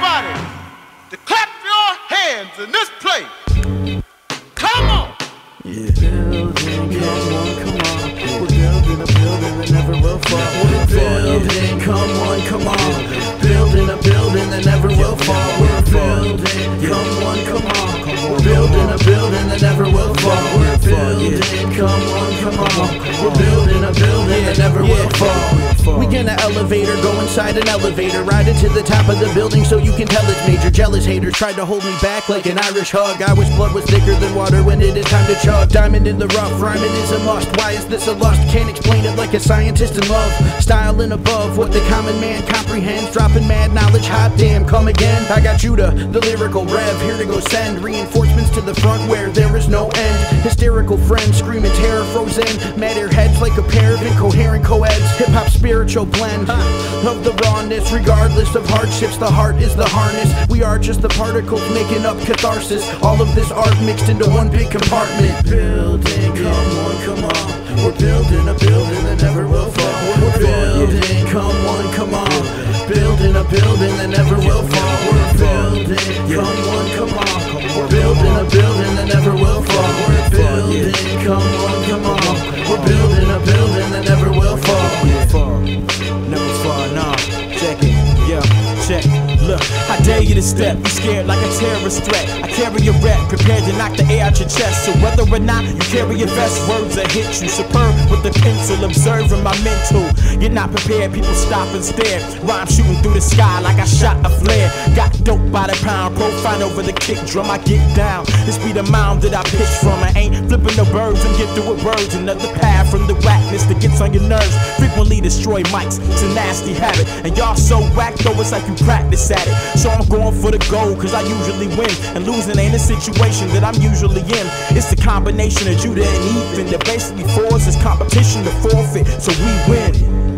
everybody to clap your hands in this place. Come on. Yeah. Building, come on, come on. We're building a building that never will fall. We're building, come on, come on. Building a building that never will fall. We're building, come on, come on. We're building a building that never will fall. We're building, come on, come on. We're building a building that never will fall. We get an elevator, go inside an elevator, ride it to the top of the building so you can tell it's major. Jealous haters tried to hold me back like an Irish hug. I wish blood was thicker than water when it is time to chug. Diamond in the rough, rhyming is a must. Why is this a lust? Can't explain it like a scientist in love. Style and above what the common man comprehends. Dropping mad knowledge, hot damn, come again. I got Judah, the lyrical rev, here to go send reinforcements to the front where there is no end. Hysterical friends screaming terror frozen. Mad airheads like a pair of incoherent co-eds. Hip-hop spiritual blend of the rawness. Regardless of hardships, the heart is the harness. We are just the particles making up catharsis. All of this art mixed into one big compartment. Building, come on, come on. We're building a building that never will fall. We're building, come on, come on. Building a building that never will fall. We're building, come on, come on. We're building a building that never will fall. We're building, come on, come on. We're building a building that never will fall. Never fall, nah. Check it, yeah, check. Look, I dare you to step, be scared like a terrorist threat. I carry a rep, prepared to knock the air out your chest. So whether or not you carry your best, words that hit you. Superb with the pencil, observing my mental. You're not prepared, people stop and stare. Rhyme shooting through the sky like I shot a flare. Got dope by the pound, profile over the kick drum. I get down, this be the mound that I pitch from. I ain't flipping the birds and get through with words. Another path from the whackness that gets on your nerves. Frequently destroy mics, it's a nasty habit. And y'all so whack though, it's like you practice at it. So I'm going for the goal, cause I usually win. And losing ain't a situation that I'm usually in. It's the combination of Judah and Ethan that basically forces competition to forfeit, so we win.